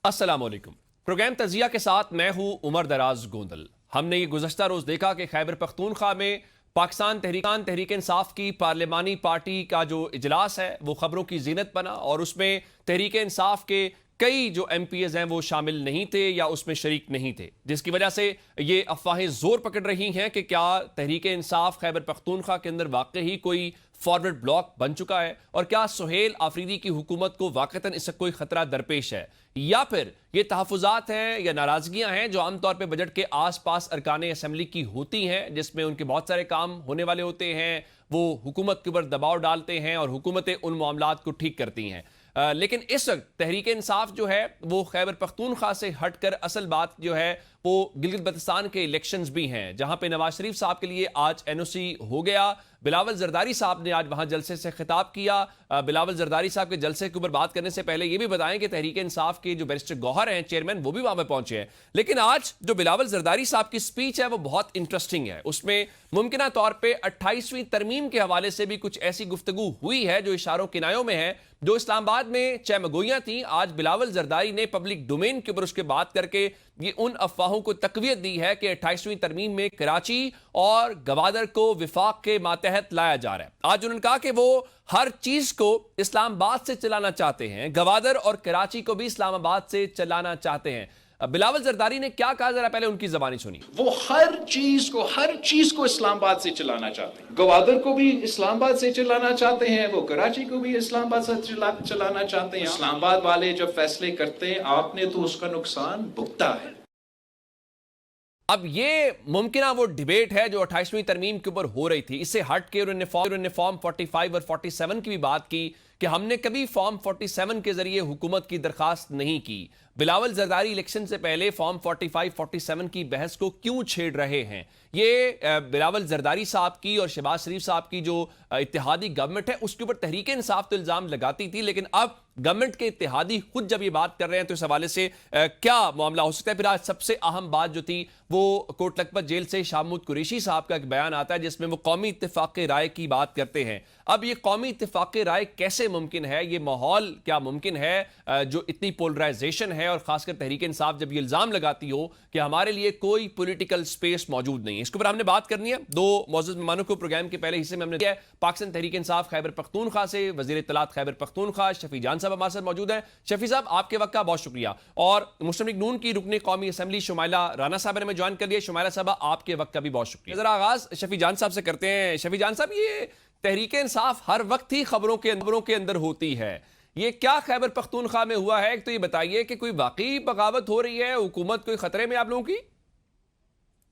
अस्सलामुअलैकुम। प्रोग्राम तजिया के साथ मैं हूं उमर दराज गोंदल। हमने ये गुज़श्ता रोज़ देखा कि खैबर पख्तूनख्वा में पाकिस्तान तहरीक इंसाफ की पार्लिमानी पार्टी का जो इजलास है वो खबरों की जीनत बना और उसमें तहरीक इंसाफ के कई जो MPs हैं वो शामिल नहीं थे या उसमें शरीक नहीं थे, जिसकी वजह से ये अफवाहें जोर पकड़ रही हैं कि क्या तहरीक इंसाफ खैबर पख्तूनख्वा के अंदर वाकई ही कोई फॉरवर्ड ब्लॉक बन चुका है और क्या सुहेल आफरीदी की हुकूमत को वाकईतन इससे कोई खतरा दरपेश है, या फिर ये तहफुजात हैं या नाराजगियां हैं जो आमतौर पर बजट के आसपास अरकान असम्बली की होती हैं, जिसमें उनके बहुत सारे काम होने वाले होते हैं, वो हुकूमत के ऊपर दबाव डालते हैं और हुकूमतें उन मामलात को ठीक करती हैं। लेकिन इस वक्त तहरीक इंसाफ जो है वो खैबर पख्तूनख्वा से हटकर असल बात जो है वो गिलगित बल्तिस्तान के इलेक्शंस भी हैं, जहां पे नवाज शरीफ साहब के लिए आज NOC हो गया। बिलावल जरदारी साहब ने आज वहां जलसे से खिताब किया। बिलावल जरदारी साहब के जलसे के ऊपर बात करने से पहले यह भी बताएं कि तहरीक इंसाफ के जो बैरिस्टर गौहर हैं चेयरमैन, वो भी वहां पर पहुंचे हैं। लेकिन आज जो बिलावल जरदारी साहब की स्पीच है वो बहुत इंटरेस्टिंग है। उसमें मुमकिन तौर पर 28वीं तरमीम के हवाले से भी कुछ ऐसी गुफ्तगू हुई है जो इशारों किनायों में है, जो इस्लामाबाद में चमगोइयां थी। आज बिलावल जरदारी ने पब्लिक डोमेन के ऊपर उसके बात करके ये उन अफवाहों को तकवीत दी है कि 28वीं तरमीम में कराची और गवादर को विफाक के मातहत लाया जा रहा है। आज उन्होंने कहा कि वो हर चीज को इस्लामाबाद से चलाना चाहते हैं, गवादर और कराची को भी इस्लामाबाद से चलाना चाहते हैं। बिलावल जरदारी ने क्या कहा, जरा पहले उनकी जबानी सुनी। वो हर चीज को इस्लामाबाद से चलाना चाहते हैं। गवादर को भी इस्लामाबाद से चलाना चाहते हैं, वो कराची को भी इस्लामाबाद से चलाना चाहते हैं। इस्लामाबाद वाले जब फैसले करते हैं आपने तो उसका नुकसान भुगता है। अब ये मुमकिन वो डिबेट है जो 28वीं तरमीम के ऊपर हो रही थी, इससे हट के उन्होंने फॉर्म 45 और 47 की भी बात की कि हमने कभी फॉर्म 47 के जरिए हुकूमत की दरखास्त नहीं की। बिलावल जरदारी इलेक्शन से पहले फॉर्म 45-47 की बहस को क्यों छेड़ रहे हैं? ये बिलावल जरदारी साहब की और शहबाज शरीफ साहब की जो इत्तेहादी गवर्नमेंट है उसके ऊपर तहरीक इंसाफ तो इल्जाम लगाती थी, लेकिन अब गवर्नमेंट के इत्तेहादी खुद जब ये बात कर रहे हैं तो इस हवाले से क्या मामला हो सकता है? फिर आज सबसे अहम बात जो थी वो कोट लखपत जेल से शाहमूद कुरैशी साहब का एक बयान आता है जिसमें वो कौमी इत्तेफाक राय की बात करते हैं। अब ये कौमी इत्तेफाक राय कैसे मुमकिन है? ये माहौल क्या मुमकिन है जो इतनी पोलराइजेशन है और खासकर तहरीक इंसाफ जब ये इल्जाम लगाती हो कि हमारे लिए कोई पॉलिटिकल स्पेस मौजूद नहीं है? इसके ऊपर हमने बात करनी है। दो मौजूद मेहमानों को प्रोग्राम के पहले हिस्से में हमने दिया है। पाकिस्तान तहरीक इंसाफ खैबर पख्तूनख्वा से वजीर इत्तलात खैबर पख्तूनख्वा शफी जान साहब हमारे साथ मौजूद हैं। शफी साहब, आपके वक्त का बहुत शुक्रिया। और मुस्लिम लीग नून की रुकने कौमी असम्बली शुमाइला राना साहब ने हमें ज्वाइन कर लिया। शुमाइला साहब, आपके वक्त का भी बहुत शुक्रिया। जरा आगाज शफी जान साहब से करते हैं। शफी जान साहब, ये तहरीक इंसाफ हर वक्त ही खबरों के अंदर होती है, ये क्या खैबर पख्तूनख्वा में हुआ है? तो ये बताइए कि कोई वाकई बगावत हो रही है, हुकूमत कोई खतरे में आप लोगों की?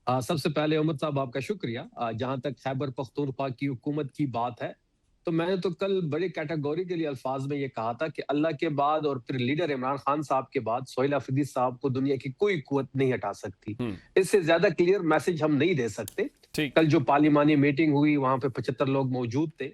सबसे पहले उमर साहब आपका शुक्रिया। जहां तक खैबर पख्तूनख्वा की हुकूमत की बात है तो मैंने तो कल बड़े कैटेगरी के लिए अल्फाज में ये कहा था कि अल्लाह के बाद और फिर लीडर इमरान खान साहब के बाद सुहेल आफरीदी साहब को दुनिया की कोई कुव्वत नहीं हटा सकती। इससे ज्यादा क्लियर मैसेज हम नहीं दे सकते। कल जो पार्लिमानी मीटिंग हुई वहां पे 75 लोग मौजूद थे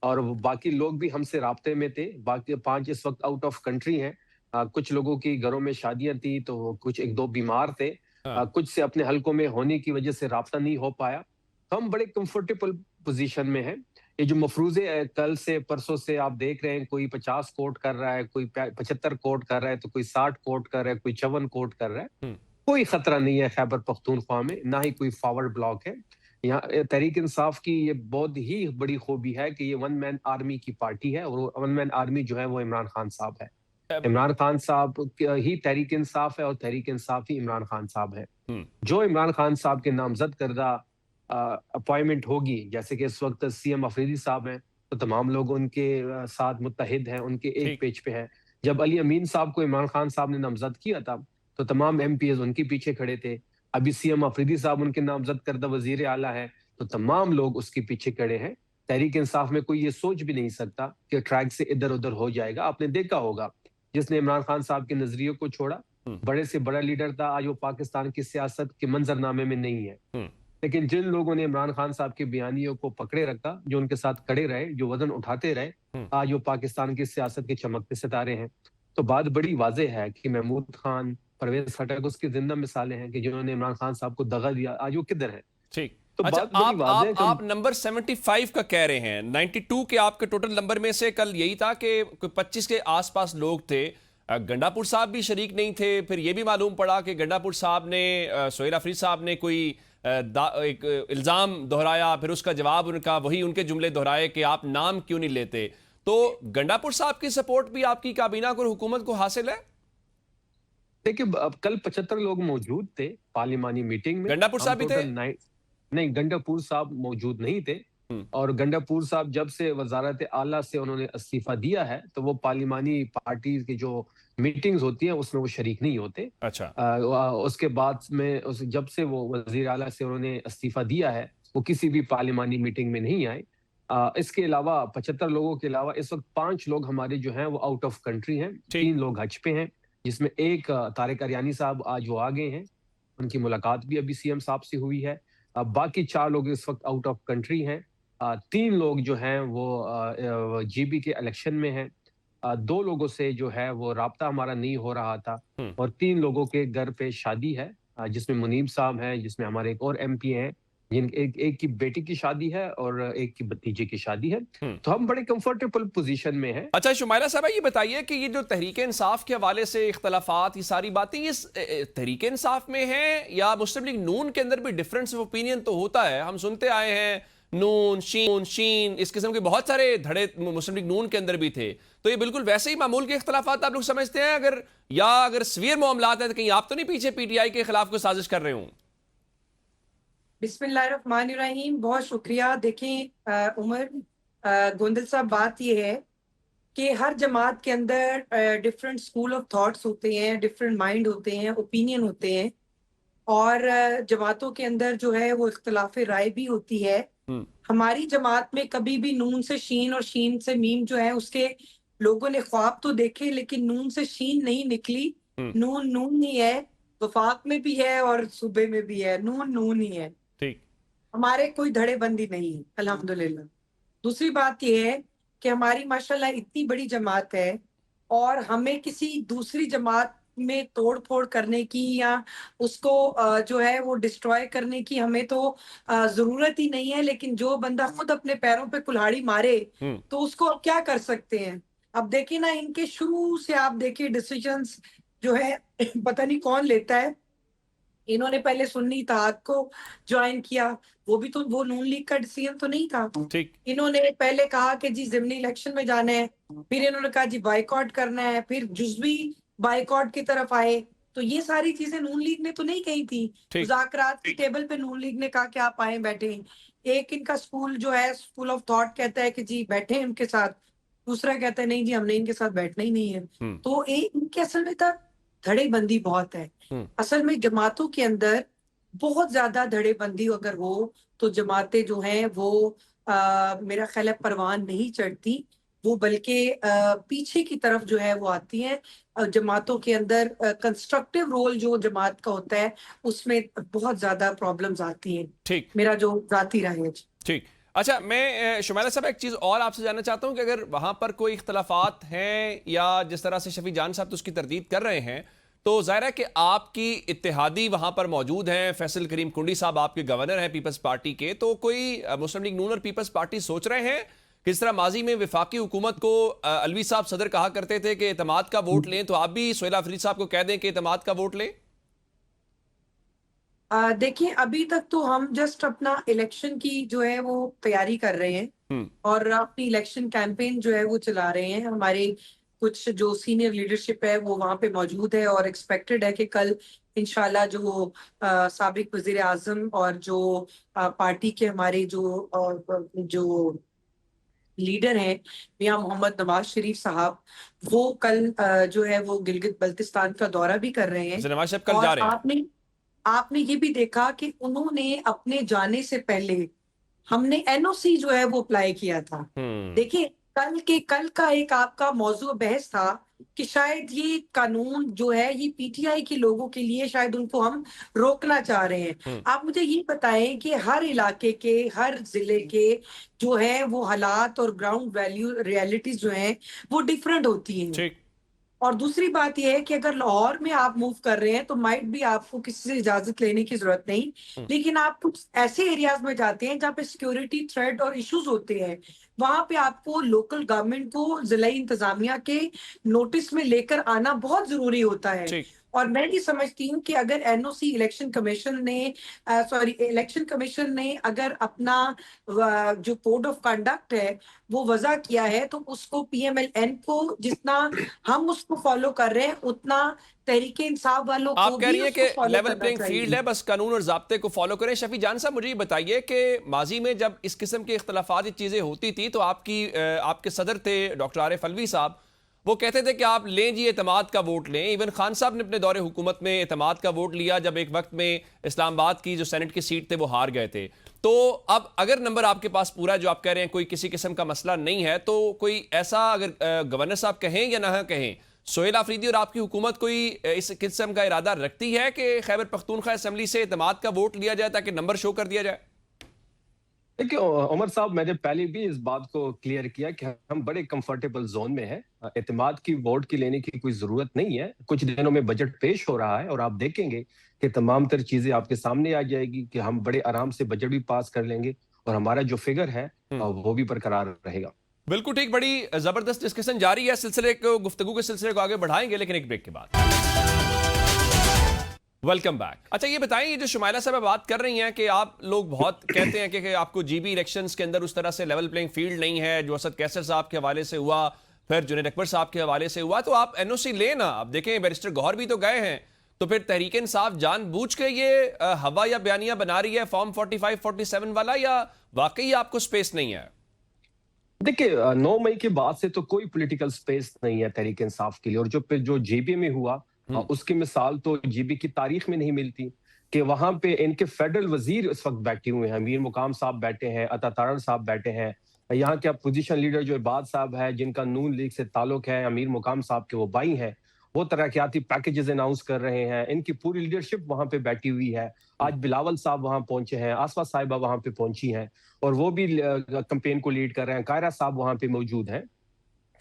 और बाकी लोग भी हमसे राब्ते में थे। बाकी 5 इस वक्त आउट ऑफ कंट्री हैं। कुछ लोगों की घरों में शादियां थी तो कुछ 1-2 बीमार थे। कुछ से अपने हलकों में होने की वजह से राब्ता नहीं हो पाया। तो हम बड़े कंफर्टेबल पोजीशन में हैं। ये जो मफरूजे कल से परसों से आप देख रहे हैं, कोई 50 कोट कर रहा है, कोई 75 कोट कर रहा है, तो कोई 60 कोट कर रहा है, कोई 54 कोट कर रहा है। कोई खतरा नहीं है खैबर पख्तूनख्वा में, ना ही कोई फॉरवर्ड ब्लॉक है। यहाँ तहरीक इंसाफ की ये बहुत ही बड़ी खूबी है कि ये वन मैन आर्मी की पार्टी है और वन मैन आर्मी जो है वो इमरान खान साहब है। इमरान खान साहब ही तहरीक इंसाफ है और तहरीक इंसाफ ही इमरान खान साहब है। जो इमरान खान साहब के नामजद करदा अपॉइंटमेंट होगी, जैसे कि इस वक्त CM अफरीदी साहब हैं तो तमाम लोग उनके साथ मुत्तहिद हैं, उनके एक पेज पे हैं। जब अली अमीन साहब को इमरान खान साहब ने नामजद किया था तो तमाम MPs उनके पीछे खड़े थे। अभी CM अफरीदी साहब उनके नामजद करदा वजीर आला है तो तमाम लोग उसके पीछे खड़े हैं। तहरीक इंसाफ में कोई ये सोच भी नहीं सकता कि ट्रैक से इधर उधर हो जाएगा। आपने देखा होगा जिसने इमरान खान साहब के नजरिए को छोड़ा, बड़े से बड़ा लीडर था, आज वो पाकिस्तान की सियासत के मंजरनामे में नहीं है। लेकिन जिन लोगों ने इमरान खान साहब के बयानियों को पकड़े रखा, जो उनके साथ खड़े रहे, जो वजन उठाते रहे, आज वो पाकिस्तान की सियासत के चमकते सितारे हैं। तो बात बड़ी वाज़ेह है कि महमूद खान, परवेज खटक उसकी जिंदा मिसालें हैं कि जिन्होंने इमरान खान साहब को दगा दिया, आज वो किधर है। ठीक। तो अच्छा, बात आप नंबर 75 का कह रहे हैं। 92 के आपके टोटल नंबर में से कल यही था कि 25 के आसपास लोग थे। गंडापुर साहब भी शरीक नहीं थे, फिर ये भी मालूम पड़ा कि गंडापुर साहब ने सोहेल अफरीद साहब ने कोई एक इल्ज़ाम दोहराया, फिर उसका जवाब उनका वही उनके जुमले दोहराए कि आप नाम क्यों नहीं लेते। तो गंडापुर साहब की सपोर्ट भी आपकी काबीना को और हुकूमत को हासिल है? देखिए, अब कल 75 लोग मौजूद थे पार्लिमानी मीटिंग में। गंडापुर हम साहब भी थे? नहीं, गंडापुर साहब मौजूद नहीं थे। और गंडापुर साहब जब से वजारत आला से उन्होंने इस्तीफा दिया है, तो वो पार्लिमानी पार्टी की जो मीटिंग्स होती हैं उसमें वो शरीक नहीं होते। अच्छा। उसके बाद में जब से वो वजीर आला से उन्होंने इस्तीफा दिया है, वो किसी भी पार्लिमानी मीटिंग में नहीं आए। इसके अलावा 75 लोगों के अलावा इस वक्त 5 लोग हमारे जो हैं वो आउट ऑफ कंट्री हैं। 3 लोग हज पे हैं, जिसमें एक तारिक अरियानी साहब आज वो आ गए हैं, उनकी मुलाकात भी अभी सीएम साहब से हुई है। बाकी 4 लोग इस वक्त आउट ऑफ कंट्री हैं। 3 लोग जो हैं वो जीबी के इलेक्शन में हैं। 2 लोगों से जो है वो राब्ता हमारा नहीं हो रहा था। और 3 लोगों के घर पे शादी है, जिसमें मुनीब साहब हैं, जिसमें हमारे एक और एमपी हैं, एक की बेटी की शादी है और एक की भतीजे की शादी है। तो हम बड़े कंफर्टेबल पोजीशन में हैं। अच्छा शुमाइला साहब, ये बताइए कि ये जो तहरीक इंसाफ के हवाले से इख्तलाफात, ये सारी बातें ये तहरीक इंसाफ में हैं या मुस्लिम लीग नून के अंदर भी डिफरेंस ऑफ ओपिनियन तो होता है? हम सुनते आए हैं नून शीन इस किस्म के बहुत सारे धड़े मुस्लिम लीग नून के अंदर भी थे। तो ये बिल्कुल वैसे ही मामूल के इख्तलाफात आप लोग समझते हैं? अगर सवीर मामलात हैं तो कहीं आप तो नहीं पीछे पीटीआई के खिलाफ कोई साजिश कर रहे हूँ? बिस्मिल्लाहिर्रहमानिर्रहीम, बहुत शुक्रिया। देखें उमर गोंदल साहब, बात यह है कि हर जमात के अंदर डिफरेंट स्कूल ऑफ थॉट्स होते हैं, डिफरेंट माइंड होते हैं, ओपिनियन होते हैं, और जमातों के अंदर जो है वो इख्तलाफ राय भी होती है। हमारी जमात में कभी भी नून से शीन और शीन से मीम जो है उसके लोगों ने ख्वाब तो देखे, लेकिन नून से शीन नहीं निकली। नून नून ही है, वफाक में भी है और सूबे में भी है, नून नून ही है। ठीक, हमारे कोई धड़ेबंदी नहीं है अल्हम्दुलिल्लाह। दूसरी बात यह है कि हमारी माशाल्लाह इतनी बड़ी जमात है और हमें किसी दूसरी जमात में तोड़ फोड़ करने की या उसको जो है वो डिस्ट्रॉय करने की हमें तो जरूरत ही नहीं है। लेकिन जो बंदा खुद अपने पैरों पे कुल्हाड़ी मारे तो उसको अब क्या कर सकते हैं। अब देखिए ना, इनके शुरू से आप देखिए डिसीजंस जो है पता नहीं कौन लेता है। इन्होंने पहले सुन्नी इत्तेहाद को ज्वाइन किया, वो भी तो वो नून लीग का डिसीजन तो नहीं था। ठीक। इन्होंने पहले कहा कि जी ज़िमनी इलेक्शन में जाना है, फिर इन्होंने कहा जी बाइकआउट करना है, फिर जुज़वी बाइकआउट की तरफ आए। तो ये सारी चीजें नून लीग ने तो नहीं कही थी। मुज़ाकरात की टेबल पे नून लीग ने कहा कि आप आए बैठे। एक इनका स्कूल जो है स्कूल ऑफ थॉट कहता है कि जी बैठे इनके साथ, दूसरा कहता है नहीं जी हमने इनके साथ बैठना ही नहीं है। तो इनके असल में था धड़ेबंदी बहुत है। असल में जमातों के अंदर बहुत ज्यादा धड़ेबंदी अगर हो तो जमातें जो हैं वो मेरा ख्याल है परवान नहीं चढ़ती, वो बल्कि पीछे की तरफ जो है वो आती हैं। जमातों के अंदर कंस्ट्रक्टिव रोल जो जमात का होता है उसमें बहुत ज्यादा प्रॉब्लम्स आती हैं। ठीक, मेरा जो जाती राय है। ठीक। अच्छा, मैं शुमाइला साहब एक चीज़ और आपसे जानना चाहता हूं कि अगर वहां पर कोई इख्तलाफात हैं या जिस तरह से शफी जान साहब तो उसकी तरदीद कर रहे हैं, तो ज़ाहिर है कि आपकी इत्तेहादी वहां पर मौजूद हैं। फैसल करीम कुंडी साहब आपके गवर्नर हैं पीपल्स पार्टी के। तो कोई मुस्लिम लीग नून और पीपल्स पार्टी सोच रहे हैं किस तरह माजी में विफाकी हुकूमत को अलवी साहब सदर कहा करते थे कि एतमाद का वोट लें, तो आप भी सोहेल अफरीद साहब को कह दें कि एतमाद का वोट लें? देखिए, अभी तक तो हम जस्ट अपना इलेक्शन की जो है वो तैयारी कर रहे हैं और अपनी इलेक्शन कैंपेन जो है वो चला रहे हैं। हमारे कुछ जो सीनियर लीडरशिप है वो वहां पे मौजूद है और एक्सपेक्टेड है कि कल इंशाल्लाह जो साबिक वजीर आजम और जो पार्टी के हमारे जो लीडर हैं मियां मोहम्मद नवाज शरीफ साहब, वो कल जो है वो गिलगित बल्तिस्तान का दौरा भी कर रहे हैं। नवाज साहब कल जा रहे हैं। आपने ये भी देखा कि उन्होंने अपने जाने से पहले हमने एनओसी जो है वो अप्लाई किया था। देखिए, कल का एक आपका मौजू बहस था कि शायद ये कानून जो है ये पीटीआई के लोगों के लिए शायद उनको हम रोकना चाह रहे हैं। आप मुझे ये बताएं कि हर इलाके के हर जिले के जो है वो हालात और ग्राउंड वैल्यू रियलिटीज जो हैं वो डिफरेंट होती हैं। और दूसरी बात यह है कि अगर लाहौर में आप मूव कर रहे हैं तो माइट भी आपको किसी से इजाजत लेने की जरूरत नहीं, लेकिन आप कुछ ऐसे एरियाज में जाते हैं जहाँ पे सिक्योरिटी थ्रेट और इश्यूज होते हैं, वहां पे आपको लोकल गवर्नमेंट को जिलाई इंतजामिया के नोटिस में लेकर आना बहुत जरूरी होता है। ठीक। और मैं ये समझती हूँ कि अगर एनओसी इलेक्शन कमीशन ने अगर अपना जो कोड ऑफ कंडक्ट है वो वजह किया है, तो उसको पीएमएलएन को जितना हम उसको फॉलो कर रहे हैं उतना तहरीके इंसाफ वालों को आप कह भी रही हैं उसको कि फॉलो लेवल करना प्लेइंग फील्ड चाहिए। है, बस कानून और ज़ाब्ते को फॉलो करें। शफी जान साहब, मुझे ये बताइए कि माजी में जब इस किस्म के इख्तलाफात चीज़ें होती थी तो आपके सदर थे डॉक्टर आरिफ अलवी साहब, वो कहते थे कि आप लें जी एतमाद का वोट लें। इवन खान साहब ने अपने दौरे हुकूमत में एतमाद का वोट लिया जब एक वक्त में इस्लामाबाद की जो सेनेट की सीट थे वो हार गए थे। तो अब अगर नंबर आपके पास पूरा जो आप कह रहे हैं कोई किसी किस्म का मसला नहीं है, तो कोई ऐसा अगर गवर्नर साहब कहें या ना कहें, सोहेल आफरीदी और आपकी हुकूमत कोई इस किस्म का इरादा रखती है कि खैबर पख्तूनख्वा असेंबली से एतमाद का वोट लिया जाए ताकि नंबर शो कर दिया जाए? देखिए उमर साहब, मैंने पहले भी इस बात को क्लियर किया कि हम बड़े कंफर्टेबल जोन में हैं। एतमाद की वोट की लेने की कोई जरूरत नहीं है। कुछ दिनों में बजट पेश हो रहा है और आप देखेंगे कि तमाम तर चीजें आपके सामने आ जाएगी कि हम बड़े आराम से बजट भी पास कर लेंगे और हमारा जो फिगर है वो भी बरकरार रहेगा। बिल्कुल ठीक। बड़ी जबरदस्त डिस्कशन जारी है। गुफ्तगू के सिलसिले को आगे बढ़ाएंगे लेकिन एक ब्रेक के बाद। Welcome back. अच्छा, ये बताएं, ये जो शुमाइला साहब बात कर रही हैं कि आप लोग बहुत कहते हैं कि आपको जीबी इलेक्शंस के अंदर उस तरह से लेवल प्लेइंग फील्ड नहीं है, जो असद कैसर साहब के हवाले से हुआ, फिर जुनैद अकबर साहब के हवाले से हुआ, तो आप एनओसी लेना। अब देखें, बैरिस्टर गौहर भी तो गए हैं, तो फिर तहरीक इंसाफ जानबूझ के ये हवा या बयानिया बना रही है फॉर्म 45 47 वाला, या वाकई आपको स्पेस नहीं है? देखिए 9 मई के बाद से तो कोई पॉलिटिकल स्पेस नहीं है तहरीक इंसाफ के लिए। और जो जेबी में हुआ उसकी मिसाल तो जेबी की तारीख में नहीं मिलती कि वहां पे इनके फेडरल वजीर इस वक्त बैठे हुए हैं। मीर मुकाम साहब बैठे हैं, अता तारड़ साहब बैठे हैं, यहाँ के अपोजिशन लीडर जो इबाद साहब है जिनका नून लीग से ताल्लुक है, अमीर मुकाम साहब के वो भाई हैं, वो तरक्याती पैकेजेस अनाउंस कर रहे हैं। इनकी पूरी लीडरशिप वहां पे बैठी हुई है। आज बिलावल साहब वहां पहुंचे हैं, आसफा साहिबा वहां पे पहुंची हैं और वो भी कैंपेन को लीड कर रहे हैं। कायरा साहब वहां पे मौजूद हैं।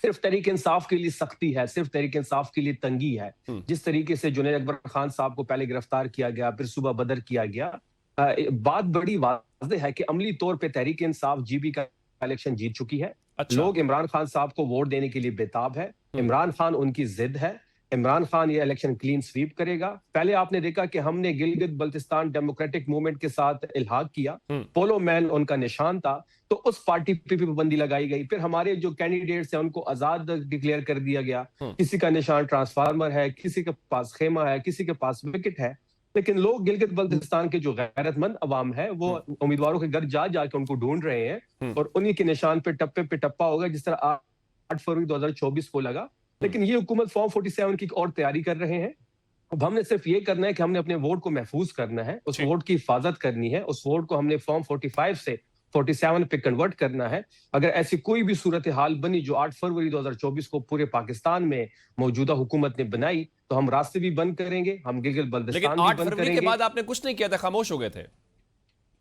सिर्फ तहरीक इंसाफ के लिए सख्ती है, सिर्फ तहरीक इंसाफ के लिए तंगी है। जिस तरीके से जुनैद अकबर खान साहब को पहले गिरफ्तार किया गया, फिर सुबह बदर किया गया, बात बड़ी वाज़ेह है कि अमली तौर पे तहरीक इंसाफ जीबी का इलेक्शन जीत चुकी है। अच्छा। लोग इमरान खान साहब को वोट देने के लिए बेताब है। इमरान खान उनकी जिद है। इमरान खान ये इलेक्शन क्लीन स्वीप करेगा। पहले आपने देखा कि हमने गिलगित बल्तिस्तान डेमोक्रेटिक मूवमेंट के साथ इल्हाक किया, पोलो मैन उनका निशान था, तो उस पार्टी पे भी पाबंदी लगाई गई। फिर हमारे जो कैंडिडेट्स हैं उनको आजाद डिक्लेयर कर दिया गया। किसी का निशान ट्रांसफार्मर है, किसी के पास खेमा है, किसी के पास विकेट है। लेकिन लोग गिलगित बल्तिस्तान के जो गैरतमंद अवाम है वो उम्मीदवारों के घर जा जाके उनको ढूंढ रहे हैं और उन्हीं के निशान पे टप्पा होगा जिस तरह 8 फरवरी 2024 को लगा। लेकिन ये हुकूमत फॉर्म 47 की और तैयारी कर रहे हैं। अब हमने सिर्फ ये करना है कि हमने अपने वोट को महफूज करना है, उस वोट की हिफाजत करनी है, उस वोट को हमने फॉर्म 45 से 47 पे कन्वर्ट करना है। अगर ऐसी कोई भी सूरत हाल बनी जो 8 फरवरी 2024 को पूरे पाकिस्तान में मौजूदा हुकूमत ने बनाई, तो हम रास्ते भी बंद करेंगे, हम गिलगित बल्तिस्तान भी 8 बंद फरवरी करेंगे। के बाद आपने कुछ नहीं किया था, खामोश हो गए थे।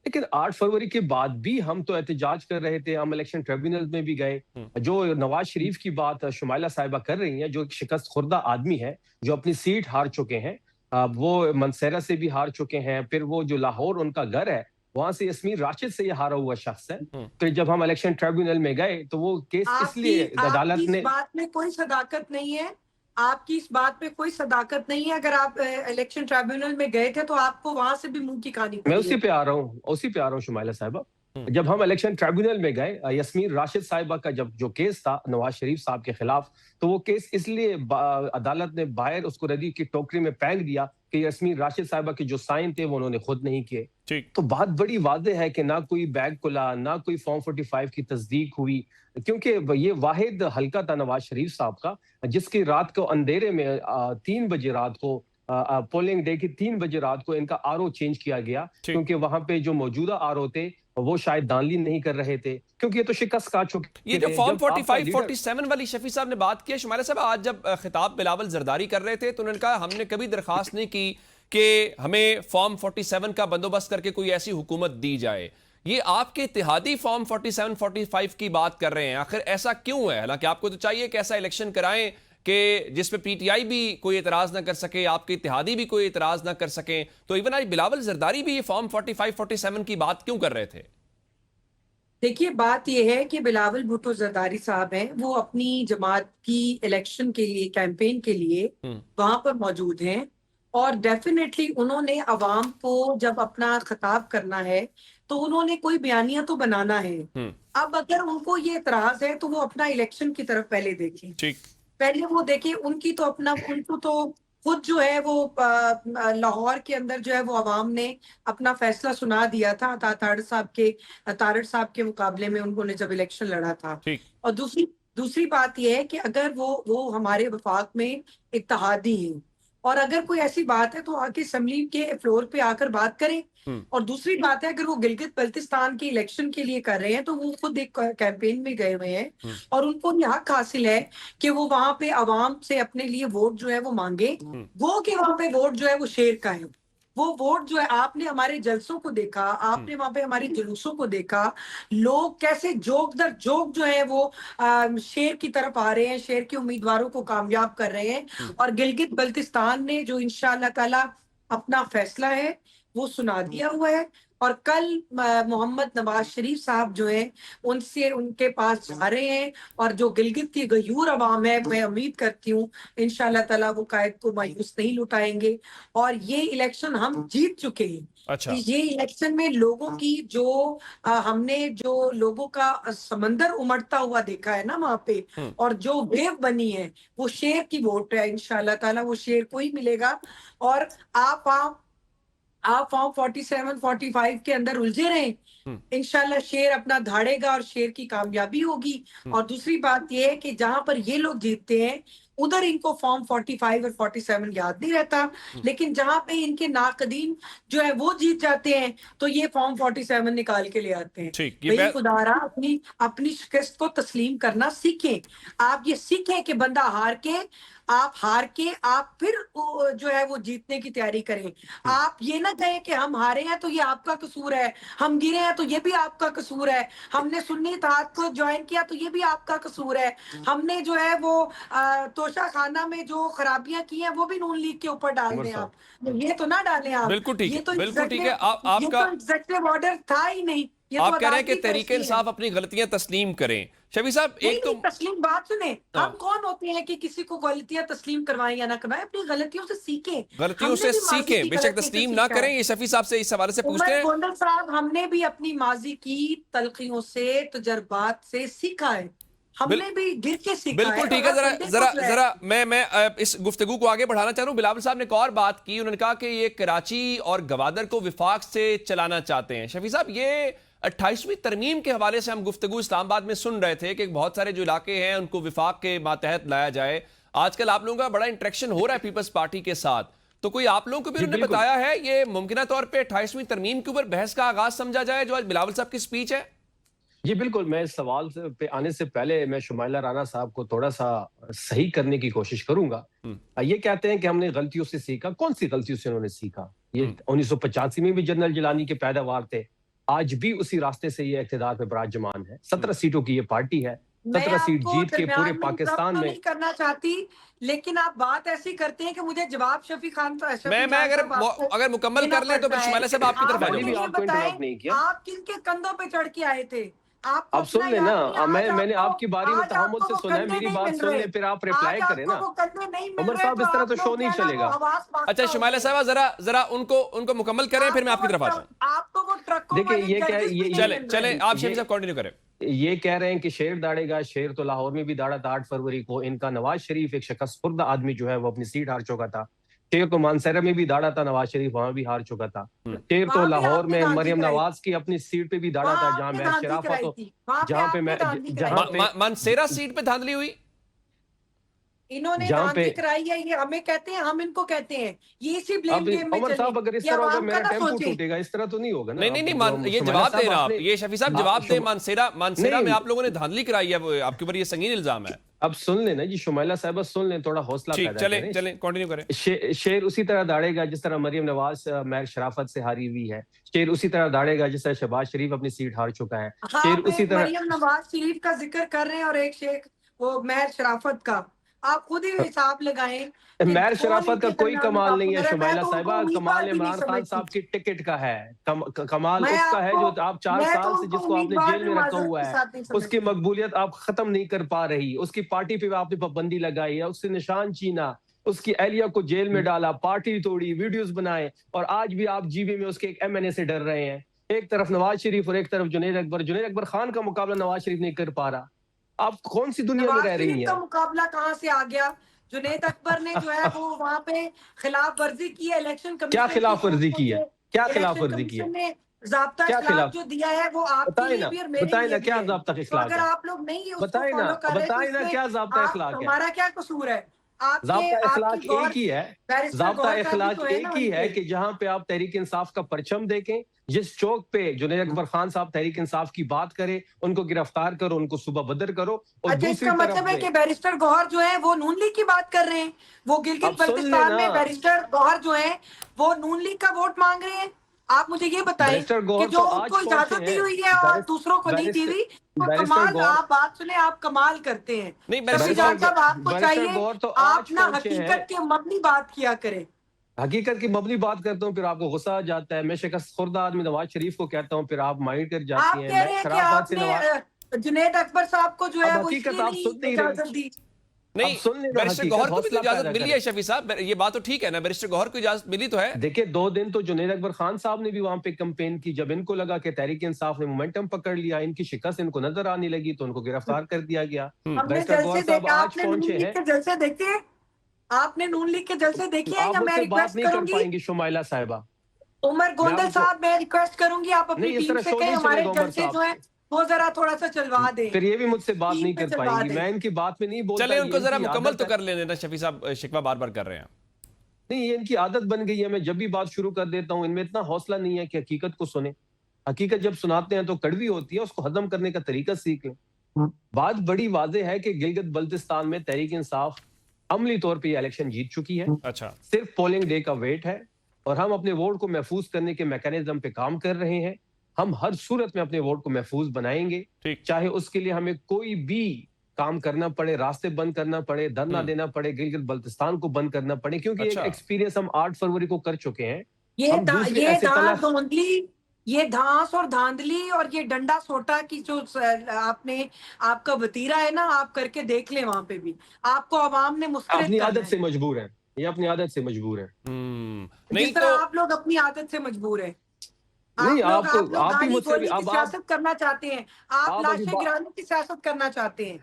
लेकिन 8 फरवरी के बाद भी हम तो एहतजाज कर रहे थे, हम इलेक्शन ट्रिब्यूनल में भी गए। जो नवाज शरीफ की बात शुमाइला साहिबा कर रही हैं, जो एक शिकस्त खुर्दा आदमी है, जो अपनी सीट हार चुके हैं, वो मनसेरा से भी हार चुके हैं, फिर वो जो लाहौर उनका घर है वहां से यस्मीन राशिद से ये हारा हुआ शख्स है। तो जब हम इलेक्शन ट्रिब्यूनल में गए तो वो केस इसलिए अदालत ने, बात में कोई सदाकत नहीं है, आपकी इस बात पे कोई सदाकत नहीं है। अगर आप इलेक्शन ट्रिब्यूनल में गए थे तो आपको वहां से भी मुंह की कहानी मैं उसी पे आ रहा हूँ शुमाइला साहिबा। जब हम इलेक्शन ट्रिब्यूनल में गए, यस्मीन राशिद साहिबा का जब जो केस था नवाज शरीफ साहब के खिलाफ, तो वो केस इसलिए अदालत ने बाहर उसको रदी की टोकरी में फेंक दिया कि यस्मीन राशिद साहिबा के जो साइन थे वो उन्होंने खुद नहीं किए। तो बात बड़ी वाज़ेह है कि ना कोई बैग खुला, ना कोई फॉर्म 45 की तस्दीक हुई, क्योंकि ये वाहिद हल्का था नवाज शरीफ साहब का जिसकी रात को अंधेरे में 3 बजे रात को पोलिंग डे की 3 बजे रात को इनका आरओ चेंज किया गया, क्योंकि वहां पे जो मौजूदा आरओ थे वो शायद दानली नहीं कर रहे थे, क्योंकि ये तो शिकस्त खा चुके। ये जो फॉर्म 45 47 वाली शफी साहब ने बात की, शुमाइला साहब आज जब खिताब बिलावल जरदारी कर रहे थे तो उन्होंने कहा हमने कभी दरखास्त नहीं की कि हमें फॉर्म 47 का बंदोबस्त करके कोई ऐसी हुकूमत दी जाए। ये आपके इत्तेहादी फॉर्म 47 45 की बात कर रहे हैं, आखिर ऐसा क्यों है? हालांकि आपको तो चाहिए कि ऐसा इलेक्शन कराएं कि जिस पे पीटीआई भी कोई एतराज ना कर सके, आपके इत्तेहादी भी कोई एतराज ना कर सके, तो इवन आज बिलावल जरदारी भी ये फॉर्म 45-47 की बात क्यों कर रहे थे? देखिए, बात यह है कि बिलावल भुट्टो जरदारी साहब हैं, वो अपनी जमात की इलेक्शन के लिए, कैंपेन के लिए वहां पर मौजूद हैं, और डेफिनेटली उन्होंने अवाम को जब अपना खिताब करना है तो उन्होंने कोई बयानिया तो बनाना है। अब अगर उनको ये एतराज है तो वो अपना इलेक्शन की तरफ पहले देखें, ठीक, पहले वो देखें। उनकी तो अपना, उनको तो खुद जो है वो लाहौर के अंदर जो है वो अवाम ने अपना फैसला सुना दिया था तारड़ साहब के मुकाबले में उन्होंने जब इलेक्शन लड़ा था। ठीक। और दूसरी बात यह है कि अगर वो हमारे वफाक में इत्तेहादी हैं, और अगर कोई ऐसी बात है तो आके असेंबली के फ्लोर पे आकर बात करें। और दूसरी बात है, अगर वो गिलगित बल्तिस्तान के इलेक्शन के लिए कर रहे हैं तो वो खुद एक कैंपेन में गए हुए हैं, और उनको ये हक हासिल है कि वो वहां पे अवाम से अपने लिए वोट जो है वो मांगे। वो कि वहां पे वोट जो है वो शेर का है। वो वोट जो है, आपने हमारे जलसों को देखा, आपने वहां पे हमारे जुलूसों को देखा, लोग कैसे जोक दर जोक जो है वो शेर की तरफ आ रहे हैं, शेर के उम्मीदवारों को कामयाब कर रहे हैं। और गिलगित बल्तिस्तान ने जो इंशाअल्लाह ताला अपना फैसला है वो सुना दिया हुआ है, और कल मोहम्मद नवाज शरीफ साहब जो है उनसे उनके पास जा रहे हैं, और जो गिलगित की गयूर अवाम है, मैं उम्मीद करती हूँ इंशाअल्लाह ताला वो कायद को मायूस नहीं लुटाएंगे, और ये इलेक्शन हम जीत चुके हैं। अच्छा, ये इलेक्शन में लोगों की जो हमने जो लोगों का समंदर उमड़ता हुआ देखा है ना वहां पे, और जो वेव बनी है, वो शेर की वोट है। इंशाअल्लाह ताला वो शेर को ही मिलेगा। और आप फॉर्म 47-45 के अंदर उलझे रहे, इंशाल्लाह शेर अपना धाड़ेगा और शेर की कामयाबी होगी। और दूसरी बात यह है कि जहां पर ये लोग जीतते हैं उधर इनको फॉर्म 45 और 47 याद नहीं रहता, लेकिन जहां पे इनके नाकदीन जो है वो जीत जाते हैं तो ये फॉर्म 47 निकाल के ले आते हैं। ठीक, ये भाई खुदारा अपनी शिकस्त को तस्लीम करना सीखें। आप ये सीखें कि बंदा हार के आप फिर जो है वो जीतने की तैयारी करें। आप ये ना कहें कि हम हारे हैं तो ये आपका कसूर है, हम गिरे हैं तो ये भी आपका कसूर है, हमने सुन्नी इत्तेहाद को ज्वाइन किया तो ये भी आपका कसूर है, हमने जो है वो तोशा खाना में जो खराबियां की हैं वो भी नून लीग के ऊपर डाल दें। आप ये तो ना डालें आप। बिल्कुल ठीक ये है, तो बिल्कुल ठीक है। ये तो एग्जीक्यूटिव ऑर्डर था ही नहीं। आप कह रहे हैं कि तहरीक इंसाफ अपनी गलतियां तस्लीम करें। शफी साहब, एक तो तस्लीम, बात सुने, हम कौन होते हैं कि किसी को गलतियां तस्लीम करवाएं या ना करवाएं? अपनी गलतियों से सीखें, बेशक तस्लीम ना करें। ये शफी साहब से इस हवाले से पूछते हैं। गोंडल साहब, हमने भी अपनी माजी की तलखियों से, तजर्बात से सीखा है, हमने भी गिर के सीखा। बिल्कुल ठीक है। जरा मैं इस गुफ्तगू को आगे बढ़ाना चाह रहा हूं। बिलावल साहब ने एक और बात की, उन्होंने कहा कि ये कराची और गवादर को विफाक से चलाना चाहते हैं। शफी साहब, ये 28वीं तरमीम के हवाले से हम गुफ्तगू इस्लामाबाद में सुन रहे थे कि बहुत सारे जो इलाके हैं उनको विफाक के मातहत लाया जाए। आजकल आप लोगों का बड़ा इंटरेक्शन हो रहा है पीपल्स पार्टी के साथ, तो कोई आप लोगों को भी उन्होंने बताया है ये मुमकिन तौर पे 28वीं तरमीम के ऊपर बहस का आगाज समझा जाए, जो आज बिलावल साहब की स्पीच है? जी बिल्कुल। मैं इस सवाल पे आने से पहले मैं शुमाइला राना साहब को थोड़ा सा सही करने की कोशिश करूंगा। ये कहते हैं कि हमने गलतियों से सीखा। कौन सी गलतियों से उन्होंने सीखा? ये 1985 में भी जनरल जिलानी के पैदावार थे, आज भी उसी रास्ते से ये इक़्तिदार पे बराजमान है। 17 सीटों की ये पार्टी है, 17 सीट जीत के पूरे पाकिस्तान में। नहीं करना चाहती, लेकिन आप बात ऐसी करते हैं कि मुझे जवाब शफी खान तो मैं अगर मुकम्मल कर ले तो फिर शुमाइला साहब आपकी तरफ आ जाऊंगा। आप किनके कंधों पे चढ़ के आए थे? अब सुन लेना, मैंने आपकी बारी में तहम्मुल से सुना है, मेरी बात सुन ले फिर आप रिप्लाई करें ना। उमर साहब, इस तरह तो शो नहीं चलेगा। अच्छा शुमाइला साहब, जरा उनको मुकम्मल करें, फिर मैं आपकी तरफ आता हूं। आपको वो ट्रकों देखिए चले आप शफी साहब कंटिन्यू करें। ये कह रहे हैं कि शेर दाड़ेगा। शेर तो लाहौर में भी दाड़ा था 8 फरवरी को। इनका नवाज शरीफ एक शिकस्त खुर्दा आदमी जो है वो अपनी सीट हार चुका था। शेर तो मानसरा में भी दाड़ा था, नवाज शरीफ वहां भी हार चुका था। शेर तो लाहौर में मरियम नवाज की अपनी सीट पे भी दाड़ा था, जहां मैं शराफत हो, जहां पे मानसेरा सीट पे धांधली हुई। इन्होंने धांधली कराई है, ये हमें कहते हैं, हम इनको कहते हैं। ये इसी ब्लेम गेम में उमर साहब, अगर इस तरह होगा मेरा टेम्पो टूटेगा। इस तरह तो नहीं होगा ना। नहीं, ये जवाब देना आप। ये शफी साहब जवाब दे। मानसेरा में आप लोगों ने धांधली कराई है, आपके ऊपर ये संगीन इल्जाम है। अब सुन लेना जी शुमाइला साहब, सुन लें, थोड़ा हौसला पैदा करें। चले कंटिन्यू करें। शेर उसी तरह दाड़ेगा जिस तरह मरियम नवाज महर शराफत से हारी हुई है। शेर उसी तरह दाड़ेगा जिस तरह शहबाज शरीफ अपनी सीट हार चुका है। शेर उसी तरह मरियम नवाज शरीफ का जिक्र कर रहे हैं और एक शेख वो महर शराफत का। आप खुद ही हिसाब लगाएं। महर शराफत का कोई कमाल नहीं है मैं शुमाइला तो साहिबा, उनको कमाल उम्मीदवार भी नहीं इमरान खान साहब समझती। की टिकट का है। कमाल मैं उसका है जो आप 4 मैं तो साल से उनको जिसको आपने उम्मीदवार जेल भी में रखा माजरत हुआ के है, साथ नहीं उसकी समझती। मकबूलियत आप खत्म नहीं कर पा रही, उसकी पार्टी पे आपने पाबंदी लगाई है, उससे निशान छीना, उसकी एहलिया को जेल में डाला, पार्टी तोड़ी, वीडियोस बनाए, और आज भी आप जीबी में उसके एक एमएनए से डर रहे हैं। एक तरफ नवाज शरीफ और एक तरफ जुनैद अकबर खान का मुकाबला नवाज शरीफ नहीं कर पा रहा। आप कौन सी दुनिया में नवाज रह रही शरीफ का हैं? मुकाबला कहाँ से आ गया? जुनैद अकबर ने जो है वो वहां पे खिलाफ वर्जी की है इलेक्शन क्या कमीशन खिलाफ वर्जी की है? क्या खिलाफ इलेक्शन वर्जी की है? कमीशन ने ज़ाब्ता क्या इखलाक खिलाफ? जो दिया है वो आपके बताए लिए ना, भी और मेरे बताए लिए ना भी क्या है। ज़ाब्ता तो इखलाक अगर है? आप लोग नहीं उसको बताए ना, फॉलो कर रहे तो बताए ना इसमें क्या ज़ाब्ता इखलाक है? हमारा क्या कसूर है? ज़ाब्ता आपकी इखलाक गौर एक ही है, बैरिस्टर ज़ाब्ता गौर का भी इखलाक तो है ना एक ही है उनके। कि जहां पे आप तहरीक इंसाफ का परचम देखें, जिस चौक पे जुनैद अकबर खान साहब तहरीक इंसाफ की बात करें, उनको गिरफ्तार करो, उनको सुबह बदर करो, और अच्छा, दूसरी इसका तरफ मतलब है कि में बैरिस्टर गौहर जो है वो नून लीग की बात कर रहे हैं। वो गिलगित अब सुन बल्तिस्तान लेना, में बैरिस्टर गौहर जो है वो नून लीग का वोट मांग रहे हैं। आप मुझे ये बताएं बैरिस्टर कि गौहर जो तो आज उनको पहुंचे इजाजत दी हैं। हुई है और दूसरों को नहीं दी बैरिस्टर हुई, तो बैरिस्टर कमाल, गौहर आप बात सुने, आप कमाल करते हैं। नहीं, शफी बैरिस्टर जान साहब, आपको बैरिस्टर चाहिए गौहर तो आप आज ना पहुंचे हैं। हकीकत के मबनी बात किया करें। हकीकत की मबनी बात करता हूँ फिर आपको गुस्सा आ जाता है। मैं शिकस्त खुर्दा आदमी नवाज शरीफ को कहता हूँ, फिर आप माइंड कर जाती आप हैं। कह मैं रहे हैं कि शराफत से आपने नवाज, जुनैद अकबर साहब को जो अब है वो हकीकत इसलिए आप नहीं सुन नहीं रही। इजाजत दी। अब नहीं, सुन लेना, बैरिस्टर हकीकत गौहर को भी तो हौसला इजाजत पैदा मिली करें। है शफी साहब, ये बात तो ठीक है ना, बैरिस्टर गौहर को इजाजत मिली तो है। देखिए 2 दिन तो जुनैद अकबर खान साहब ने भी वहां पे कैंपेन की। जब इनको लगा कि तहरीक इंसाफ ने मोमेंटम पकड़ लिया, इनकी शिकस्त इनको नजर आने लगी, तो उनको गिरफ्तार कर दिया गया। हमने बैरिस्टर जलसे गौहर साहब देखे, आज आपने नून पहुंचे लीग हैं। के जलसे देखे हैं? आपने नून लीग के जलसे देखे हैं? आप या मैं मुझसे बात रिक्वेस्ट नहीं कर करूंगी पाएंगी शुमाइला साहिबा। उमर मैं गोंदल आपको साहब, मैं रिक्वेस्ट करूंगी आप अपनी नहीं, इस टीम तरह से शो कहें नहीं हमारे चलेगा उमर जलसे साहब। जो है वो जरा थोड़ा सा चलवा दें, फिर ये भी मुझसे बात टीम नहीं पे कर चलवा पाएंगी। दें। मैं इनकी बात में नहीं बोलता। चले ये उनको जरा इनकी मुकम्मल आदत तो है। कर लेने देना, शफी साहब शिकवा बार बार कर रहे हैं। नहीं, ये इनकी आदत बन गई है। मैं जब भी बात शुरू कर देता हूँ, इनमें इतना हौसला नहीं है कि हकीकत को सुने। हकीकत जब सुनाते हैं तो कड़वी होती है, उसको हजम करने का तरीका सीख लें। बात बड़ी वाज़ेह है कि गिलगित बल्तिस्तान में तहरीक इंसाफ अमली तौर पे ये इलेक्शन जीत चुकी है। अच्छा, सिर्फ पोलिंग डे का वेट है, और हम अपने वोट को महफूज करने के मैकेनिज्म पे काम कर रहे हैं। हम हर सूरत में अपने वोट को महफूज बनाएंगे, ठीक। चाहे उसके लिए हमें कोई भी काम करना पड़े, रास्ते बंद करना पड़े, धरना देना पड़े, गिलगित बल्तिस्तान को बंद करना पड़े, क्योंकि अच्छा। एक एक्सपीरियंस हम 8 फरवरी को कर चुके हैं। ये हम दूसरे ये ऐसे तलाश धांधली, ये धांस और धांधली और ये डंडा सोटा की जो आपने, आपका वतीरा है ना, आप करके देख लें। वहां पे भी आपको आवाम ने मुस्तरद अपनी करना आदत से है, मजबूर है। ये अपनी आदत से मजबूर है। नहीं जिस तरह तो आप लोग अपनी आदत से मजबूर हैं। नहीं, आप लोग आप ही गाली मुझसे भी गोली की अब सियासत करना चाहते हैं, आप आप अभी लाशें गिराने की सियासत करना चाहते हैं।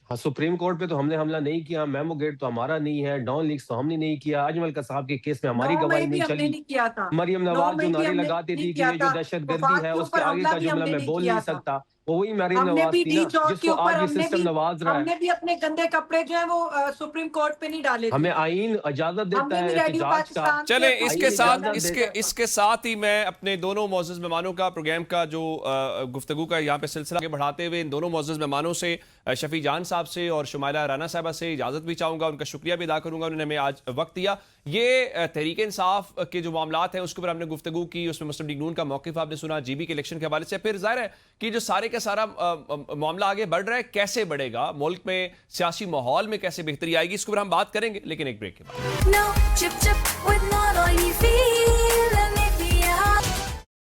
हाँ, सुप्रीम कोर्ट पे तो हमने हमला नहीं किया, मेमो गेट तो हमारा नहीं है, डॉन लीक्स तो हमने नहीं किया, अजमल का साहब के केस में हमारी 9 गवाही मई भी नहीं हमने चली। नहीं किया था। मरियम 9 नवाज जो मई भी नारे हमने लगाती नहीं थी कि किया ये जो था। दहशतगर्दी वफाक है, के उसके ऊपर आगे हमला का भी जुमला हमने मैं नहीं बोल किया नहीं था। सकता। वो वही मरियम हमने नवाज भी थी डी ना, चौक के जिसको ऊपर आज ये सिस्टम नवाज रहा है। हमने भी अपने गंदे कपड़े जो है वो सुप्रीम कोर्ट पे नहीं डाले थे। हमें आईन इजाजत देता हमने भी है रेडियो एहतजाज का। पाकिस्तान चले से इसके आइए, साथ इजाजत इसके देता। इसके साथ ही मैं अपने दोनों मोअज़्ज़ज़ मेहमानों का प्रोग्राम का जो गुफ्तगू का यहाँ पे सिलसिला आगे बढ़ाते हुए इन दोनों मोअज़्ज़ज़ मेहमानों से, शफी जान साहब से और शुमाइला राना साहबा से इजाज़त भी चाहूँगा, उनका शुक्रिया भी अदा करूँगा, उन्होंने हमें आज वक्त दिया। ये तहरीक इंसाफ के जो मामलात हैं उसके ऊपर हमने गुफ्तगू की, उसमें मुस्लिम लीग नून का मौक़िफ़ आपने सुना, जीबी के इलेक्शन के हवाले से। फिर जाहिर है कि जो सारे का सारा मामला आगे बढ़ रहा है, कैसे बढ़ेगा, मुल्क में सियासी माहौल में कैसे बेहतरी आएगी, इसके ऊपर हम बात करेंगे, लेकिन एक ब्रेक के बाद।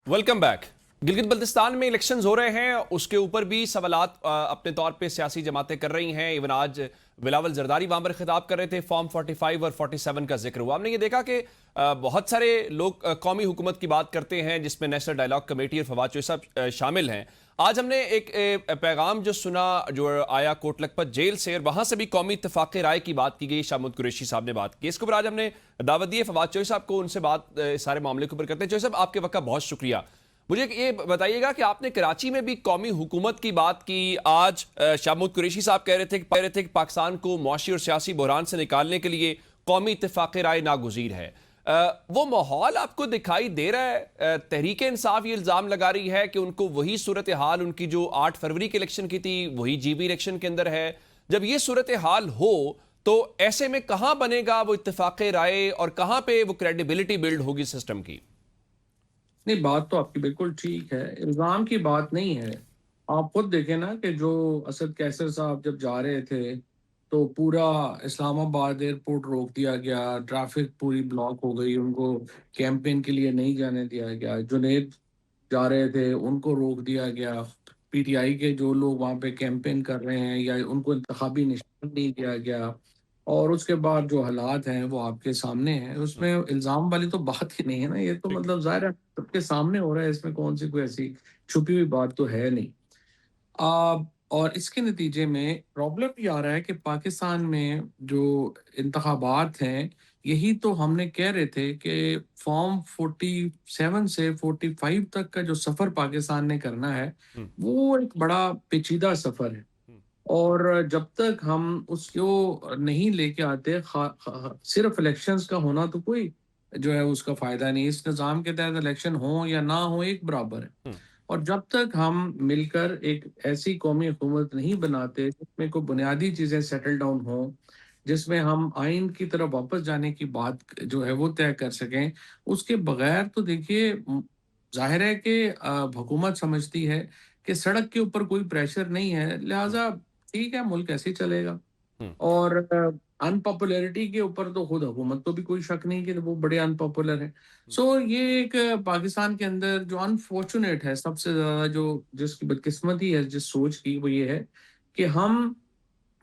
Welcome back. गिलगित बल्तिस्तान में इलेक्शंस हो रहे हैं, उसके ऊपर भी सवालात अपने तौर पे सियासी जमातें कर रही हैं। इवन आज बिलावल जरदारी वहां पर खिताब कर रहे थे, फॉर्म 45 और 47 का जिक्र हुआ। हमने ये देखा कि बहुत सारे लोग कौमी हुकूमत की बात करते हैं, जिसमें नेशनल डायलॉग कमेटी और फवाद चौधरी साहब शामिल हैं। आज हमने एक पैगाम जो सुना, जो आया कोट लखपत जेल से, और वहां से भी कौमी इत्तेफाक राय की बात की गई, शाह कुरैशी साहब ने बात की। इसके ऊपर आज हमने दावत दी है फवाद चौधरी साहब को, उनसे बात सारे मामले के ऊपर करते हैं। चौधरी साहब, आपके वक्त का बहुत शुक्रिया। मुझे ये बताइएगा कि आपने कराची में भी कौमी हुकूमत की बात की। आज शाह कुरैशी साहब कह रहे थे कि पाकिस्तान को मुआशी और सियासी बहरान से निकालने के लिए कौमी इत्तेफाक राय नागुज़ीर है। वो माहौल आपको दिखाई दे रहा है? तहरीक इंसाफ ये इल्ज़ाम लगा रही है कि उनको वही सूरत हाल उनकी जो 8 फरवरी के इलेक्शन की थी, वही जीबी इलेक्शन के अंदर है। जब ये सूरत हाल हो तो ऐसे में कहाँ बनेगा वो इत्तेफाक राय, और कहाँ पे वो क्रेडिबिलिटी बिल्ड होगी सिस्टम की? नहीं, बात तो आपकी बिल्कुल ठीक है, इल्ज़ाम की बात नहीं है। आप खुद देखें ना कि जो असद कैसर साहब जब जा रहे थे तो पूरा इस्लामाबाद एयरपोर्ट रोक दिया गया, ट्रैफिक पूरी ब्लॉक हो गई, उनको कैंपेन के लिए नहीं जाने दिया गया। जुनेद जा रहे थे, उनको रोक दिया गया। पीटीआई के जो लोग वहाँ पे कैंपेन कर रहे हैं या उनको इंतखाबी निशान नहीं दिया गया। और उसके बाद जो हालात हैं वो आपके सामने हैं, उसमें इल्ज़ाम वाली तो बात ही नहीं है ना, ये तो मतलब ज़ाहिर है सबके सामने हो रहा है, इसमें कौन सी कोई ऐसी छुपी हुई बात तो है नहीं। और इसके नतीजे में प्रॉब्लम ये आ रहा है कि पाकिस्तान में जो इंतखाबात हैं, यही तो हमने कह रहे थे कि फॉर्म 47 से 45 तक का जो सफ़र पाकिस्तान ने करना है, हम्म, वो एक बड़ा पेचीदा सफ़र है। हम्म, और जब तक हम उसको नहीं लेके आते, सिर्फ इलेक्शंस का होना तो कोई जो है उसका फायदा नहीं। इस निज़ाम के तहत इलेक्शन हो या ना हो एक बराबर है। हम्म, और जब तक हम मिलकर एक ऐसी कौमी हुकूमत नहीं बनाते जिसमें कोई बुनियादी चीज़ें सेटल डाउन हो, जिसमें हम आइन की तरफ वापस जाने की बात जो है वो तय कर सकें, उसके बगैर तो देखिए जाहिर है कि हुकूमत समझती है कि सड़क के ऊपर कोई प्रेशर नहीं है, हम्म, लिहाजा ठीक है, मुल्क ऐसे ही चलेगा। हम्म, और अनपॉपुलैरिटी के ऊपर तो खुद हुकूमत को भी कोई शक नहीं कि वो बड़े अनपॉपुलर है। सो ये एक पाकिस्तान के अंदर जो अनफॉर्चुनेट है, सबसे ज्यादा जो जिसकी बदकिस्मती है जिस सोच की, वो ये है कि हम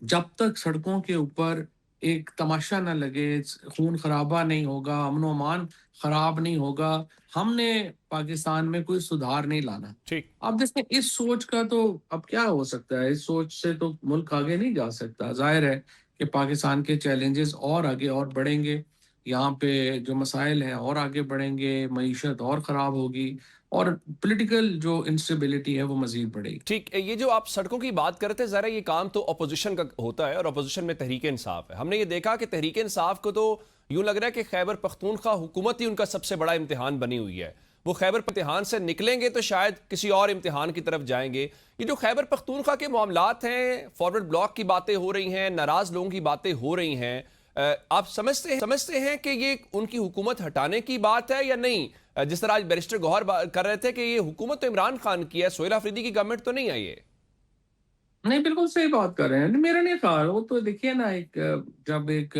जब तक सड़कों के ऊपर एक तमाशा ना लगे, खून खराबा नहीं होगा, अमन अमान खराब नहीं होगा, हमने पाकिस्तान में कोई सुधार नहीं लाना। ठीक। अब जैसे इस सोच का तो अब क्या हो सकता है, इस सोच से तो मुल्क आगे नहीं जा सकता। जाहिर है कि पाकिस्तान के चैलेंजेस और आगे और बढ़ेंगे, यहाँ पे जो मसाइल हैं और आगे बढ़ेंगे, मईशत और ख़राब होगी, और पॉलिटिकल जो इंस्टेबिलिटी है वो मज़ीद बढ़ेगी। ठीक, ये जो आप सड़कों की बात करते हैं, ज़रा ये काम तो अपोजिशन का होता है और अपोजिशन में तहरीक इंसाफ है। हमने ये देखा कि तहरीक इंसाफ को तो यूं लग रहा है कि खैबर पख्तूनख्वा हुकूमत ही उनका सबसे बड़ा इम्तिहान बनी हुई है। वो खैबर इम्तिहान से निकलेंगे तो शायद किसी और इम्तिहान की तरफ जाएंगे। ये जो खैबर पख्तूनख्वा के मामलात हैं, फॉरवर्ड ब्लॉक की बातें हो रही हैं, नाराज लोगों की बातें हो रही हैं, आप समझते हैं कि ये उनकी हुकूमत हटाने की बात है या नहीं? जिस तरह आज बैरिस्टर गौहर कर रहे थे कि ये हुकूमत तो इमरान खान की है, सोहेल अफरीदी की गवर्नमेंट तो नहीं है ये। नहीं, बिल्कुल सही बात कर रहे हैं। नहीं, मेरा नहीं ख्याल, वो तो देखिए ना, एक जब एक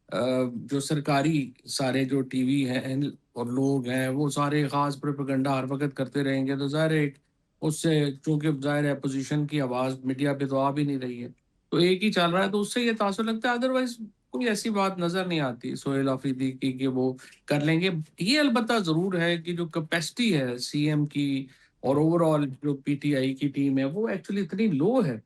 जो सरकारी सारे जो टीवी हैं और लोग हैं, वो सारे खास प्रोपेगेंडा हर वक्त करते रहेंगे, तो ज़ाहिर है उससे, चूंकि ज़ाहिर है अपोजिशन की आवाज़ मीडिया पे तो आ भी नहीं रही है, तो एक ही चल रहा है, तो उससे ये तासुर लगता है। अदरवाइज कोई ऐसी बात नज़र नहीं आती सोहेल आफरीदी की कि वो कर लेंगे। ये अलबत्ता ज़रूर है कि जो कैपेसिटी है सीएम की और ओवरऑल जो पीटीआई की टीम है, वो एक्चुअली इतनी लो है,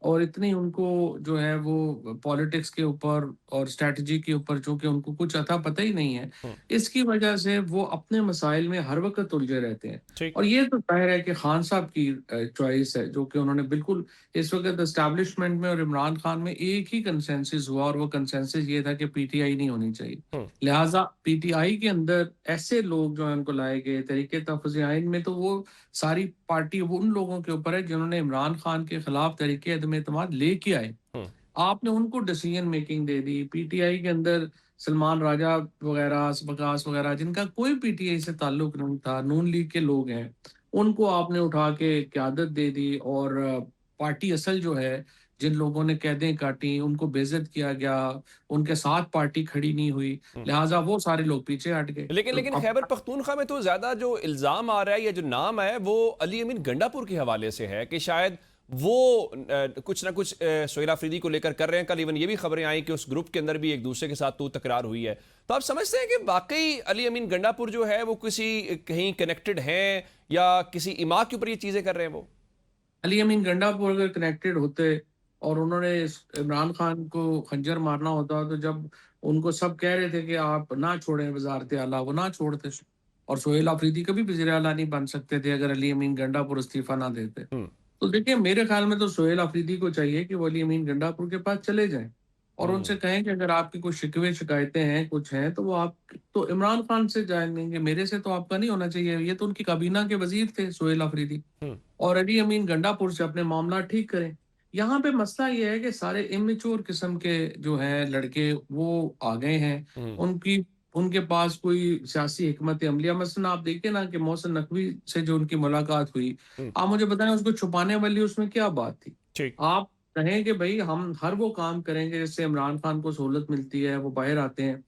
और इतनी उनको जो है वो पॉलिटिक्स के ऊपर और स्ट्रैटेजी के ऊपर चूंकि उनको कुछ अता पता ही नहीं है, हम्म, इसकी वजह से वो अपने मसाइल में हर वक्त उलझे रहते हैं। ठीक। और ये तो जाहिर है कि खान साहब की चॉइस है, जो कि उन्होंने बिल्कुल इस वक्त एस्टैब्लिशमेंट में और इमरान खान में एक ही कंसेंसस हुआ, और वो कंसेंसस ये था कि पीटीआई नहीं होनी चाहिए। हम्म, लिहाजा पीटीआई के अंदर ऐसे लोग जो हैं उनको लाए गए तरीके तहफ़्फ़ुज़ आइन में, तो वो सारी पार्टी वो उन लोगों के ऊपर है जिन्होंने इमरान खान के खिलाफ तरीके अदम एतमाद लेके आए। हम्म, आपने उनको decision making they the. PTI के अंदर सलमान राजा वगैरह, वकास वगैरह, जिनका कोई पीटीआई से ताल्लुक नहीं था, नून लीग के लोग हैं, उनको आपने उठा के क़यादत दे दी। और पार्टी असल जो है, जिन लोगों ने कैदें काटी, उनको बेइज्जत किया गया, उनके साथ पार्टी खड़ी नहीं हुई, हम्म। लिहाजा वो सारे लोग पीछे हट गए। लेकिन तो लेकिन अब खैबर पख्तूनख्वा में तो ज्यादा जो इल्जाम आ रहा है या जो नाम है वो अली अमीन गंडापुर के हवाले से है कि शायद वो कुछ ना कुछ सोहेल अफरीदी को लेकर कर रहे हैं। कल इवन ये भी खबरें आई कि उस ग्रुप के अंदर भी एक दूसरे के साथ तू तकरार हुई है। तो आप समझते हैं कि वाकई अली अमीन गंडापुर जो है वो किसी कहीं कनेक्टेड हैं या किसी इमा के ऊपर ये चीजें कर रहे हैं वो? अली अमीन गंडापुर अगर कनेक्टेड होते और उन्होंने इमरान खान को खंजर मारना होता, तो जब उनको सब कह रहे थे कि आप ना छोड़ें वजारत आला, वो ना छोड़ते। और सोहेल अफरीदी कभी वज़ीर आला नहीं बन सकते थे अगर अली अमीन गंडापुर इस्तीफा ना देते। हम्म, तो देखिए, मेरे ख्याल में तो सोहेल अफरीदी को चाहिए कि वो अली अमीन गंडापुर के पास चले जाएं और उनसे हम्म, कहें कि अगर आपकी कुछ शिकवे शिकायतें हैं, कुछ हैं, तो वो आप तो इमरान खान से जानेंगे, मेरे से तो आपका नहीं होना चाहिए। ये तो उनकी काबीना के वजीर थे सोहेल अफरीदी, हम्म, और अली अमीन गंडापुर से अपने मामला ठीक करें। यहाँ पे मसला ये है कि सारे इमेच्योर किस्म के जो हैं लड़के वो आ गए हैं, हम्म, उनकी उनके पास कोई सियासी हिकमत अमलिया, मसलन आप देखिए ना कि मोहसिन नकवी से जो उनकी मुलाकात हुई, हम्म, आप मुझे बताएं उसको छुपाने वाली उसमें क्या बात थी? ठीक। आप कहें कि भाई हम हर वो काम करेंगे जिससे इमरान खान को सहूलत मिलती है, वो बाहर आते हैं,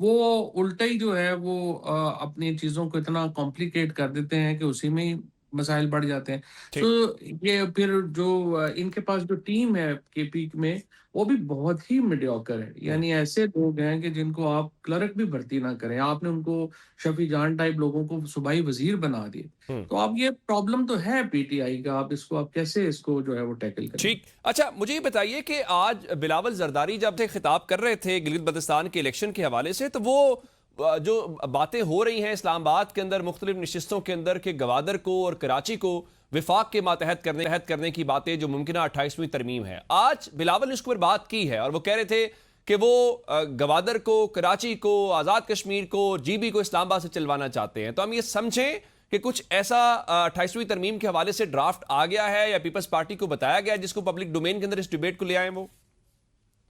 वो उल्टा ही जो है वो अपनी चीज़ों को इतना कॉम्प्लिकेट कर देते हैं कि उसी में ही मसाइल बढ़ जाते हैं। ठीक। सो ये फिर जो इनके पास जो टीम है केपी में, वो भी बहुत ही मीडियोकर है। यानी ऐसे लोग हैं कि जिनको आप क्लर्क भी भर्ती ना करें, आपने उनको शफी जान टाइप लोगों को सूबाई वजीर बना दिए। हम्म। तो अब ये प्रॉब्लम तो है पीटीआई का, आप कैसे इसको जो है वो टैकल करें। ठीक। अच्छा, मुझे ये बताइए कि आज बिलावल जरदारी जब थे खिताब कर रहे थे गिलगित बल्तिस्तान के इलेक्शन के हवाले से, तो वो जो बातें हो रही हैं इस्लामाबाद के अंदर मुख्तलिफ नशिस्तों के अंदर के गवादर को और कराची को विफाक के मातहत करने की बातें जो मुमकिन 28वीं तरमीम है, आज बिलावल ने उसके ऊपर बात की है और वो कह रहे थे कि वो गवादर को, कराची को, आज़ाद कश्मीर को, जीबी को इस्लामाबाद से चलवाना चाहते हैं। तो हम ये समझें कि कुछ ऐसा 28वीं तरमीम के हवाले से ड्राफ्ट आ गया है या पीपल्स पार्टी को बताया गया है जिसको पब्लिक डोमेन के अंदर इस डिबेट को ले आए वो?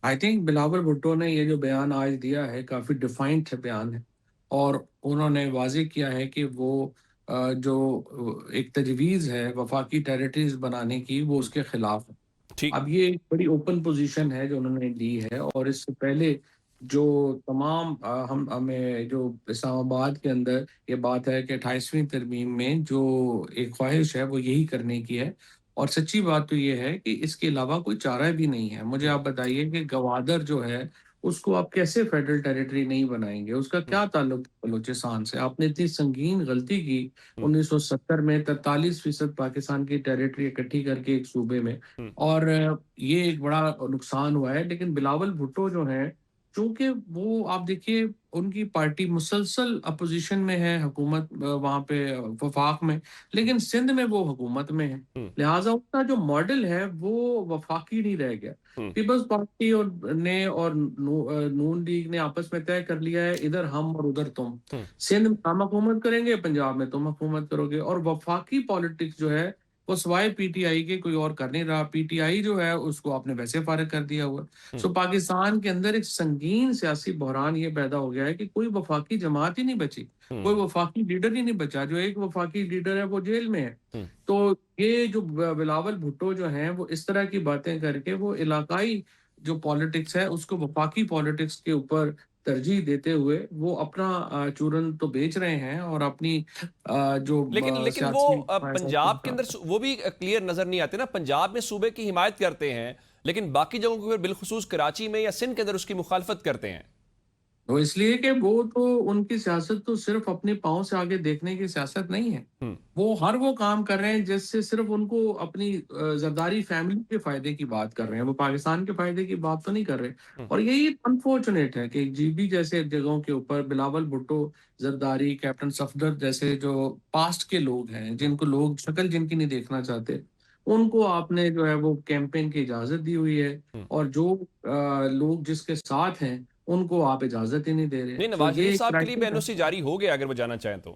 आई थिंक बिलावल भुट्टो ने ये जो बयान आज दिया है काफी डिफाइंड बयान है, और उन्होंने वाज़ेह किया है कि वो जो एक तजवीज़ है वफाकी टेरिटरीज बनाने की, वो उसके खिलाफ है। ठीक। अब ये एक बड़ी ओपन पोजीशन है जो उन्होंने ली है, और इससे पहले जो तमाम हम हमें जो इस्लामाबाद के अंदर ये बात है कि 28वीं तरमीम में जो एक ख्वाहिश है वो यही करने की है, और सच्ची बात तो ये है कि इसके अलावा कोई चारा भी नहीं है। मुझे आप बताइए कि गवादर जो है उसको आप कैसे फेडरल टेरिटरी नहीं बनाएंगे, उसका क्या ताल्लुक बलूचिस्तान से? आपने इतनी संगीन गलती की 1970 में 43% पाकिस्तान की टेरिटरी इकट्ठी करके एक सूबे में, और ये एक बड़ा नुकसान हुआ है। लेकिन बिलावल भुट्टो जो है, चूंकि वो आप देखिए उनकी पार्टी मुसलसल अपोजिशन में है, हुकूमत वहां पे वफाक में, लेकिन सिंध में वो हुकूमत में है, लिहाजा उसका जो मॉडल है वो वफाकी नहीं रह गया। पीपल्स पार्टी और नून लीग ने आपस में तय कर लिया है, इधर हम और उधर तुम। सिंध में हम हुकूमत करेंगे, पंजाब में तुम हुकूमत करोगे, और वफाकी पॉलिटिक्स जो है वो सवाए पीटीआई के कोई और कर नहीं रहा। पीटीआई जो है उसको आपने वैसे फारिग कर दिया हुआ। सो पाकिस्तान के अंदर एक संगीन सियासी बहरान ये पैदा हो गया है कि कोई वफाकी जमात ही नहीं बची, कोई वफाकी लीडर ही नहीं बचा। जो एक वफाकी लीडर है वो जेल में है। तो ये जो बिलावल भुट्टो जो हैं वो इस तरह की बातें करके वो इलाकाई जो पॉलिटिक्स है उसको वफाकी पॉलिटिक्स के ऊपर तरजीह देते हुए वो अपना चूरन तो बेच रहे हैं, और अपनी जो लेकिन वो पंजाब के अंदर वो भी क्लियर नजर नहीं आते ना। पंजाब में सूबे की हिमायत करते हैं, लेकिन बाकी जगहों के ऊपर बिलखुसूस कराची में या सिंध के अंदर उसकी मुखालफत करते हैं। तो इसलिए कि वो तो उनकी सियासत तो सिर्फ अपने पांव से आगे देखने की सियासत नहीं है। वो हर वो काम कर रहे हैं जिससे सिर्फ उनको अपनी जरदारी फैमिली के फायदे की बात कर रहे हैं, वो पाकिस्तान के फायदे की बात तो नहीं कर रहे। और यही अनफॉर्चुनेट है कि जीबी जैसे जगहों के ऊपर बिलावल भुट्टो, जरदारी, कैप्टन सफदर जैसे जो पास्ट के लोग हैं, जिनको लोग शक्ल जिनकी नहीं देखना चाहते, उनको आपने जो है वो कैंपेन की इजाजत दी हुई है, और जो लोग जिसके साथ हैं उनको आप इजाजत ही नहीं दे रहे। नहीं, नवाज शरीफ साहब के लिए भी एनओसी जारी हो गया अगर वो जाना चाहें तो।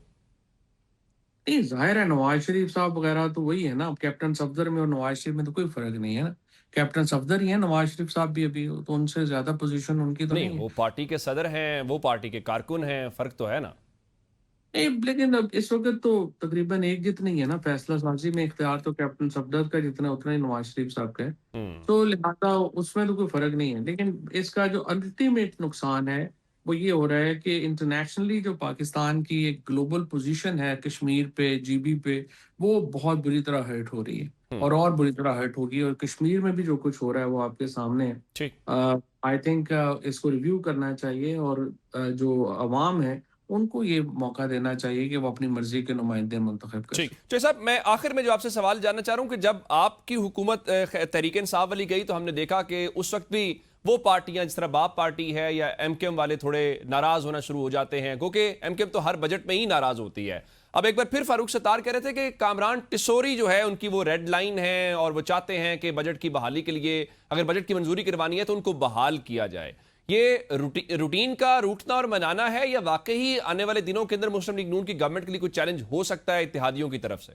नहीं, जाहिर है नवाज शरीफ साहब वगैरह तो वही है ना, कैप्टन सफदर में और नवाज शरीफ में तो कोई फर्क नहीं है ना। कैप्टन सफदर ही है, नवाज शरीफ साहब भी अभी, तो उनसे ज्यादा पोजीशन उनकी तो नहीं है। वो पार्टी के सदर हैं, वो पार्टी के कारकुन हैं, फर्क तो है ना। नहीं, लेकिन अब इस वक्त तो तकरीबन एक जितनी है ना, फैसला साजी में इख्तियार तो कैप्टन सफदर का जितना उतना ही नवाज शरीफ साहब का है। तो लिहाजा उसमें तो कोई फर्क नहीं है। लेकिन इसका जो अल्टीमेट नुकसान है वो ये हो रहा है कि इंटरनेशनली जो पाकिस्तान की एक ग्लोबल पोजीशन है कश्मीर पे, जीबी पे, वो बहुत बुरी तरह हर्ट हो रही है, और बुरी तरह हर्ट होगी। और कश्मीर में भी जो कुछ हो रहा है वो आपके सामने है। आई थिंक इसको रिव्यू करना चाहिए, और जो अवाम है उनको ये मौका देना चाहिए कि वो अपनी मर्जी के नुमाइंदे मुंतखब करें। ठीक। तो साहब, मैं आखिर में जो आपसे सवाल जानना चाह रहा हूं कि जब आपकी हुकूमत तहरीक इंसाफ वाली गई तो हमने देखा कि उस वक्त भी वो पार्टियां जिस तरह बाप पार्टी है या एमकेएम वाले थोड़े नाराज होना शुरू हो जाते हैं, क्योंकि एमकेएम तो हर बजट में ही नाराज होती है। अब एक बार फिर फारूक सत्तार कह रहे थे कि कामरान टिसोरी जो है उनकी वो रेड लाइन है और वो चाहते हैं कि बजट की बहाली के लिए अगर बजट की मंजूरी करवानी है तो उनको बहाल किया जाए। ये रूटीन का रूठना और मनाना है या वाकई आने वाले दिनों के अंदर मुस्लिम लीग नून की गवर्नमेंट के लिए कोई चैलेंज हो सकता है इत्तेहादियों की तरफ से?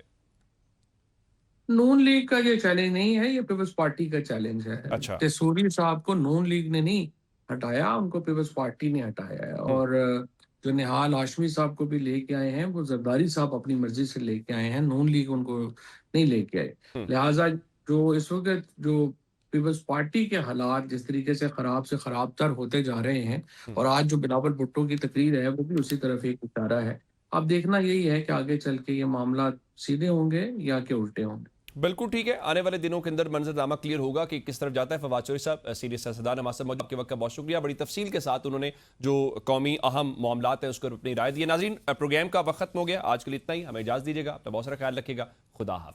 नून लीग का ये चैलेंज नहीं है, ये पीपल्स पार्टी का चैलेंज है। अच्छा। टिसोरी साहब को नून लीग ने नहीं हटाया, उनको पीपल्स पार्टी ने हटाया है। और जो निहाल हाशमी साहब को भी लेके आए हैं वो जरदारी साहब अपनी मर्जी से लेके आए हैं, नून लीग उनको नहीं लेके आए। लिहाजा जो इस वक्त जो पीपल्स पार्टी के हालात जिस तरीके से खराब तर होते जा रहे हैं, और आज जो बिलावल भुट्टो की तकरीर है वो भी उसी तरफ एक इशारा है। अब देखना यही है कि आगे चल के ये मामला सीधे होंगे या कि उल्टे होंगे। बिल्कुल ठीक है, आने वाले दिनों के अंदर मंजरनामा क्लियर होगा कि किस तरफ जाता है। फवाद चौधरी साहब, सीनियर सियासतदान हमारे साथ मौजूद, आपके वक्त का बहुत शुक्रिया। बड़ी तफसील के साथ उन्होंने जो कौमी अहम मामलात है उसको अपनी राय दी। नाज़रीन, प्रोग्राम का वक्त खत्म हो गया, आज के लिए इतना ही। हमें इजाज़त दीजिएगा, अपना बहुत सारा ख्याल रखिएगा। खुदा हाफ़िज़।